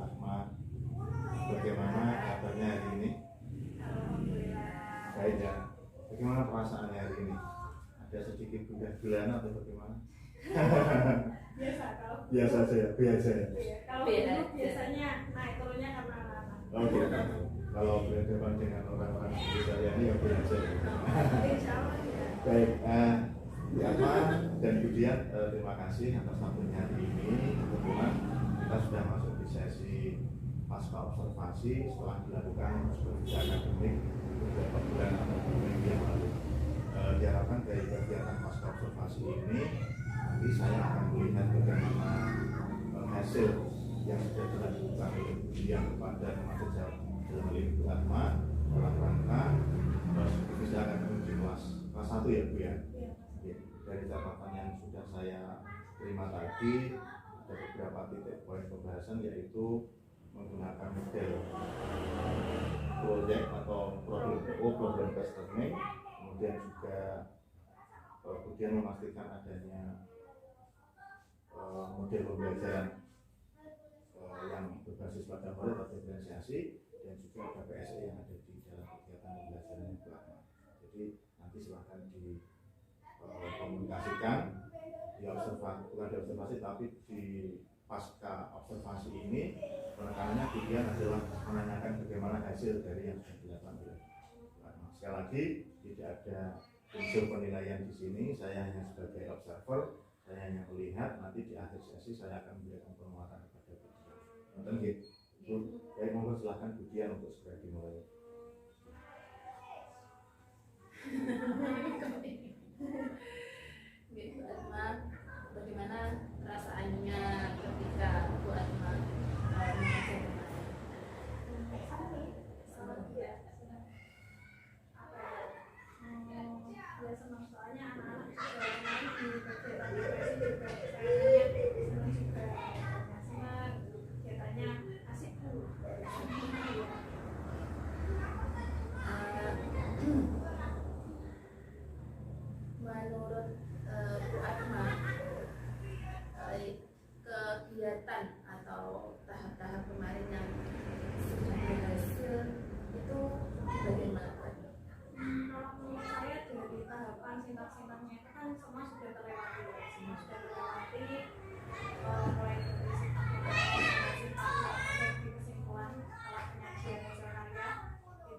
Ahmad. Bagaimana kabarnya hari ini? Baik ya. Bagaimana perasaannya hari ini? Ada sedikit gundah gulana atau bagaimana? Biasa kalau Biasa saja, biasa ya. kalau dulu biasanya naik turunnya karena anak-anak. Oh gitu. Kalau berhadapan dengan orang-orang seperti saya ini ya biasa. Insya Allah ya. Baik, Bu Ahmad dan Budian, terima kasih atas waktunya hari ini. Kebetulan kita sudah masuk di sesi pasca observasi setelah dilakukan supervisi akademik beberapa bulan atau minggu yang lalu. Diharapkan dari kegiatan pasca observasi ini nanti saya akan melihat bagaimana hasil yang sudah dilakukan oleh Budian kepada remaja dalam hal ini Bu Ahmad dalam rangka supervisi akademik di kelas 1 ya Bu ya. Dari catatan yang sudah saya terima tadi ada beberapa titik poin pembahasan, yaitu menggunakan model project atau problem based learning, kemudian juga kemudian memastikan adanya model pembelajaran yang berbasis pada model atau diferensiasi, dan juga ada PSE yang ada di dalam kegiatan pembelajaran yang berlama. Jadi nanti silahkan dikomunikasikan di observasi, bukan di observasi tapi di pasca observasi ini penekanannya kemudian adalah menanyakan bagaimana hasil dari yang sudah dilakukan oleh sekali lagi tidak ada unsur penilaian di sini, saya hanya sebagai observer, saya hanya melihat. Nanti di akhir sesi saya akan memberikan penguatan kepada Budian. Nonton gitu. Baik, mohon silahkan Budian untuk segera dimulai. Bu Atma, bagaimana perasaannya ketika Bu Atma mengajar kemarin? Senang ya, senang. Ya senang, soalnya anak-anak juga kemarin di kegiatan depresi juga saya senang juga. Senang, kegiatannya asik Bu. Menurut Bu Atma, kegiatan atau tahap-tahap kemarin yang sudah berhasil itu bagaimana? Kalau menurut saya dari tahapan sintak-sintaknya itu kan semua sudah terlewati ya. Semua sudah terlewati, mulai dari sintak sampai di kesimpulan. Kalau penyajian hasil karya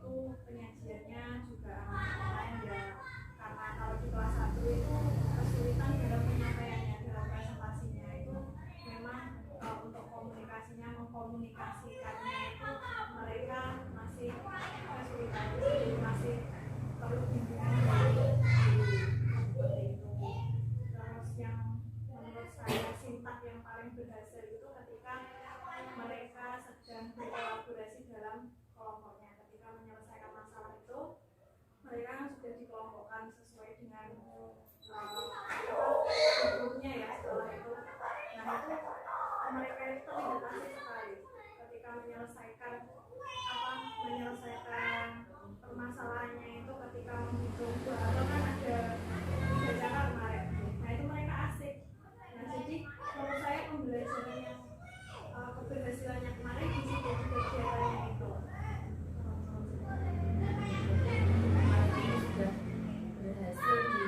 itu penyajiannya juga online ya, karena kalau di kelas 1 itu kesulitan dalam penyampaiannya, dalam presentasinya itu memang untuk komunikasinya, mengkomunikasikannya itu mereka masih kesulitan, jadi masih perlu bimbingan dari seperti itu. Terus yang menurut saya sintak yang paling berhasil itu ketika mereka sedang berkolaborasi dalam kelompoknya. Ketika menyelesaikan masalah itu, mereka sudah dikelompokkan sesuai dengan grupnya ya. Setelah itu, nah itu mereka itu terlihat asik sekali ketika menyelesaikan permasalahannya itu. Ketika menghitung atau kan ada 3 cara kemarin, nah itu mereka asik. Nah jadi menurut saya pembelajaran yang keberhasilannya kemarin di situ, di kegiatannya itu. Berhasil di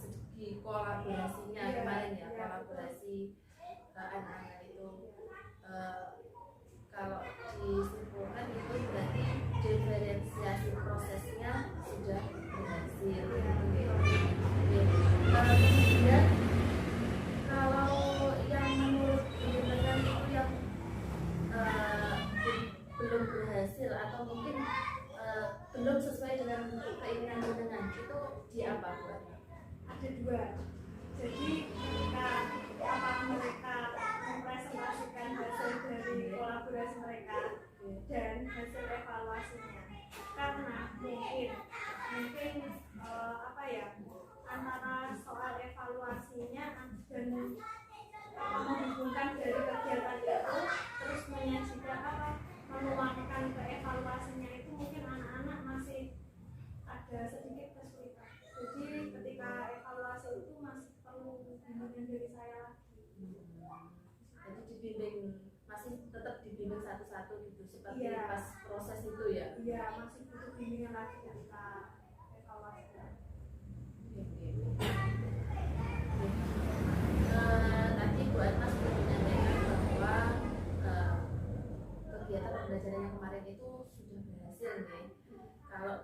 segi kolaborasinya kemarin ya, kolaborasi anak-anak itu kalau disimpulkan itu berarti diferensiasi prosesnya sudah berhasil. Kemudian kalau yang menurut Budian itu yang belum berhasil atau mungkin belum sesuai dengan keinginan jenengan itu di apa, Bu? Ada 2. Jadi ketika mereka mempresentasikan hasil dari kolaborasi mereka dan hasil evaluasinya, karena mungkin antara soal evaluasinya dan menghubungkan dari kegiatan itu terus menyajikan menuangkan ke evaluasinya itu, mungkin anak-anak masih ada sedikit kesulitan. Jadi ketika evaluasi itu masih perlu bimbingan dari saya lagi. Jadi dibimbing, masih tetap dibimbing seperti Iya. pas proses itu ya. Iya, masih butuh bimbingan lagi ketika evaluasi. Tadi Bu Atma sudah menyampaikan bahwa kegiatan pembelajaran yang kemarin itu sudah berhasil nih. Kalau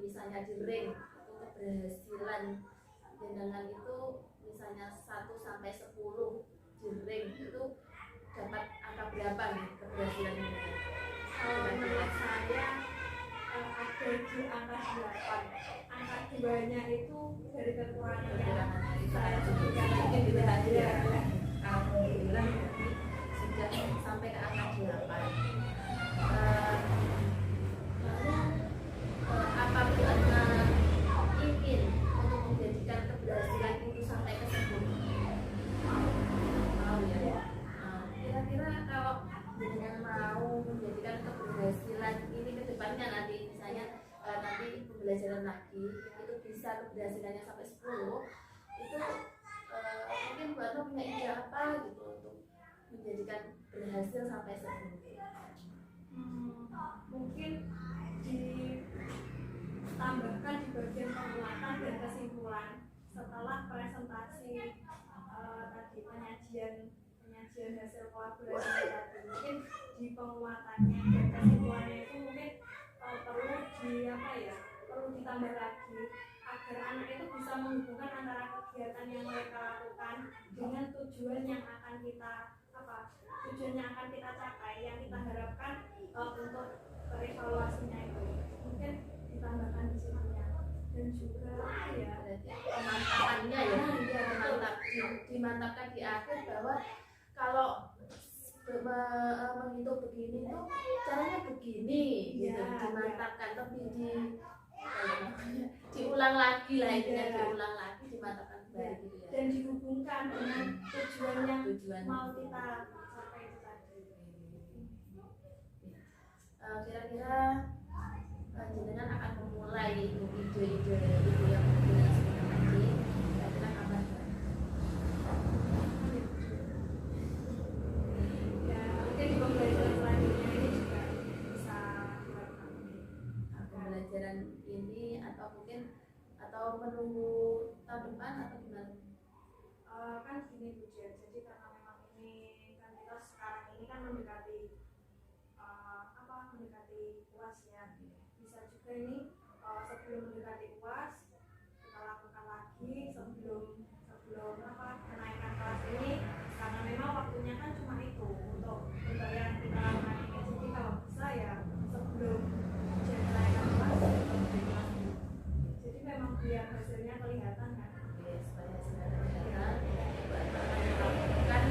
misalnya di ring itu keberhasilan jenengan itu misalnya 1 sampai 10 di ring itu dapat angka berapa nih keberhasilannya? Menurut saya ada di angka 8. Angka 2-nya itu dari kekurangan yang saya sebutkan mungkin itu tadi ya. ya. Alhamdulillah sudah sampai ke angka 8. Lalu apa Bu Atma ingin untuk menjadikan keberhasilan itu sampai ke 10? Mau ya. Kira-kira kalau dengan mau menjadikan keberhasilan ini ke depannya nanti misalnya nanti pembelajaran lagi itu bisa keberhasilannya sampai 10 itu mungkin Bu Atma punya ide apa gitu untuk menjadikan berhasil sampai 10? Mungkin ditambahkan di bagian penguatan dan kesimpulan setelah presentasi tadi penyajian hasil kolaborasi tadi, mungkin di penguatannya dan kesimpulannya itu mungkin perlu ditambah lagi agar anak itu bisa menghubungkan antara kegiatan yang mereka lakukan dengan tujuan yang akan kita capai, yang kita harapkan untuk evaluasinya itu mungkin ditambahkan di sini ya. Dan juga Berarti pemantapannya ya, dimantapkan di akhir bahwa kalau menghitung begini tuh caranya begini gitu, dimantapkan lebih diulang lagi lah intinya, diulang lagi, dimantapkan kembali gitu ya. Dan dihubungkan dengan tujuan yang mau kita capai itu tadi. Kira-kira jenengan akan memulai ide-ide itu yang mungkin tadi kira-kira kapan? Ya, mungkin di pembelajaran selanjutnya ini juga bisa dilakukan. Pembelajaran ini atau mungkin atau menunggu tahun depan atau gimana? Kan gini Bu Jen, jadi karena memang ini kan kita sekarang ini kan mendekati UAS ya, bisa juga ini sebelum mendekati UAS kita lakukan lagi sebelum kenaikan kelas ini, karena memang waktunya kan cuma itu untuk yang kita lakukan ini. Jadi kalau bisa ya sebelum ujian kenaikan kelas jadi memang biar hasilnya kelihatan kan. Supaya hasilnya kelihatan, melakukan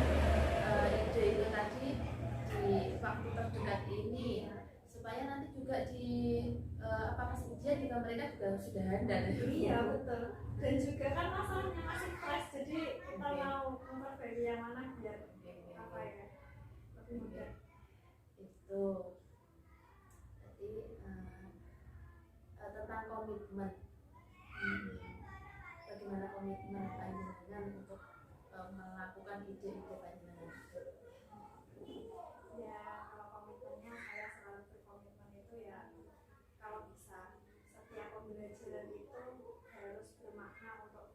ide itu tadi di waktu terdekat ini supaya nanti juga di pas ujian juga mereka juga sudah handal. Iya betul. Dan juga kan masalahnya masih fresh, jadi kita mau memperbaiki yang mana biar lebih mudah. Itu jadi tentang komitmen. Bagaimana komitmen panjenengan untuk melakukan ide-ide panjenengan? Ya kalau komitmennya saya selalu berkomitmen itu ya kalau bisa setiap pembelajaran itu harus bermakna untuk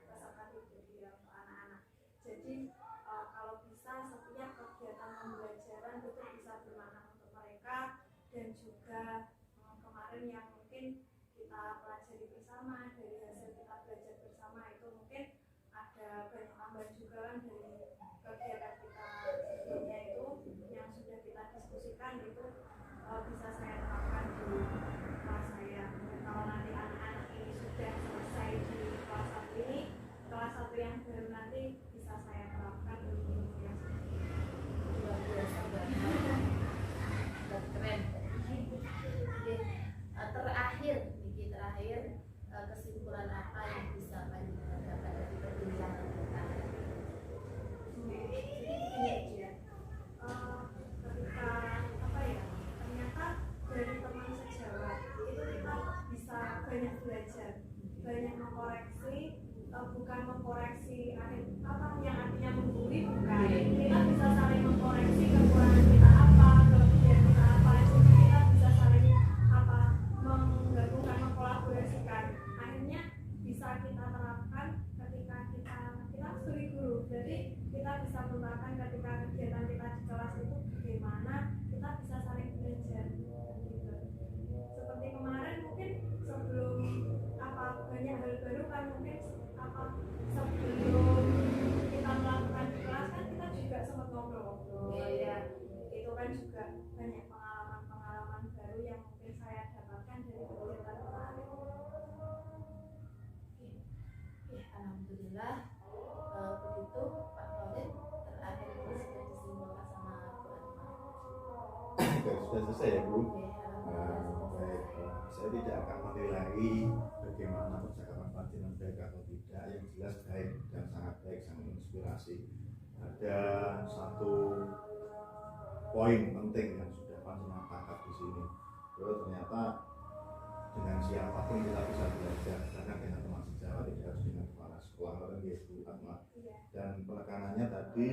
peserta didik ya, untuk anak-anak. Jadi kalau bisa setiap kegiatan pembelajaran itu bisa bermakna untuk mereka, dan juga kemarin yang mungkin kita pelajari bersama, dari hasil kita belajar bersama itu mungkin ada banyak tambahan juga kan dari kegiatan kita sebelumnya itu yang sudah kita diskusikan itu bisa saya terapkan di kelas saya. Dan kalau nanti anak-anak ini sudah selesai di kelas 1 ini, kelas 1 yang baru nanti bisa saya terapkan di ilmu yang Luar biasa banget. Dan keren. Oke. Terakhir kesimpulan kemarin juga banyak pengalaman-pengalaman baru yang mungkin saya dapatkan dari kegiatan kemarin. Ya, alhamdulillah. Begitu Pak Khalid, terakhir ini sudah disimpulkan sama Bu Atma. Sudah selesai ya Bu. Oke, alhamdulillah sudah Baik, selesai. saya tidak akan menilai bagaimana percakapan Fadil baik atau tidak. Yang jelas baik dan sangat baik, sangat menginspirasi. Ada satu poin penting yang sudah Fadil tangkap di sini. Bahwa ternyata dengan siapapun kita bisa belajar, karena dengan teman sejawat tidak harus dengan kepala sekolah orang dia Bu Atma. Dan penekanannya tadi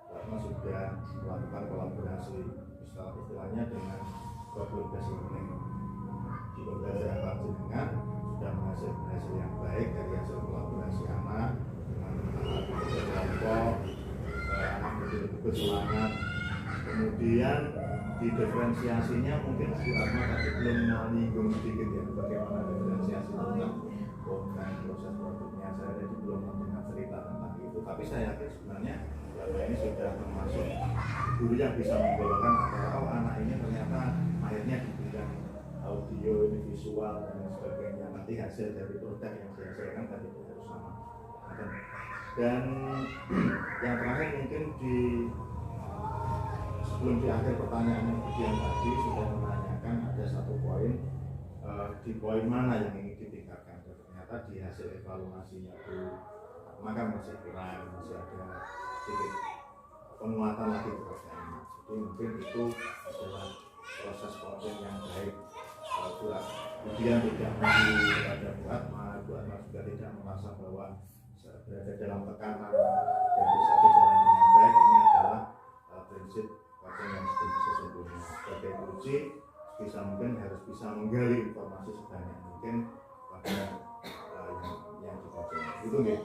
Bu Atma sudah melakukan kolaborasi, istilahnya dengan problem based learning di pembelajaran panjenengan sudah menghasilkan hasil yang baik dari hasil kolaborasi anak dengan anak kelompok, anak betul-betul bersemangat. Kemudian di diferensiasinya mungkin Bu Atma tadi belum menyinggung sedikit ya bagaimana diferensiasi tentang program proses produknya. Saya tadi belum mendengar cerita tentang itu, tapi saya yakin sebenarnya Bu Atma ini sudah termasuk guru yang bisa menggolongkan antara anak ini ternyata akhirnya di bidang audio, ini visual dan lain sebagainya. Nanti hasil dari produk yang dihasilkan tadi itu harus sama. Dan yang terakhir mungkin sebelum di akhir pertanyaan yang tadi sudah menanyakan ada satu poin, di poin mana yang ingin ditingkatkan. Ternyata di hasil evaluasinya itu maka masih kurang, masih ada sedikit penguatan lagi pekerjaannya. Jadi mungkin itu adalah proses coaching yang baik. Kemudian tidak menunggu ada Bu Atma juga tidak merasa bahwa berada dalam tekanan dan bisa berjalan dengan baik. Ini adalah prinsip coaching yang sesungguhnya. Sebagai kunci bisa mungkin harus bisa menggali informasi sebanyak mungkin pada yang di coaching. Itu nih.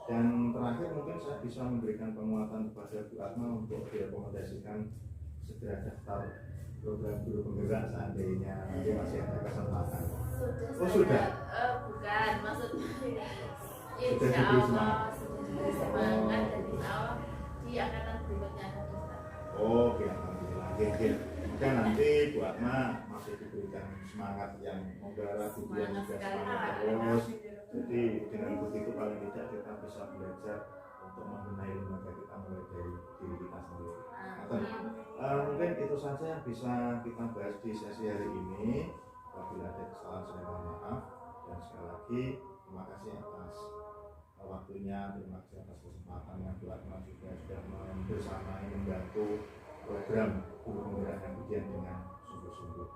Dan terakhir mungkin saya bisa memberikan penguatan kepada Bu Atma untuk direkomendasikan segera daftar program guru penggerak seandainya nanti masih ada kesempatan. Sudah. Bukan, maksudnya Insya Allah sudah diberi semangat dan insya Allah di angkatan berikutnya akan daftar. Oke, alhamdulillah. Oke. Maka nanti Bu Atma masih diberikan semangat yang menggerak, kemudian juga semangat terus. Jadi dengan begitu paling tidak kita bisa belajar untuk membenahi lembaga kita mulai dari diri kita sendiri. Mungkin itu saja yang bisa kita bahas di sesi hari ini. Apabila ada kesalahan saya mohon maaf. Dan sekali lagi terima kasih atas waktunya, terima kasih atas kesempatannya. Bu Atma juga sudah bersamai membantu program guru penggerak yang ujian dengan sungguh-sungguh.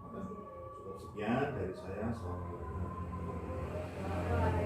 Cukup sekian dari saya. Assalamualaikum warahmatullahi wabarakatuh.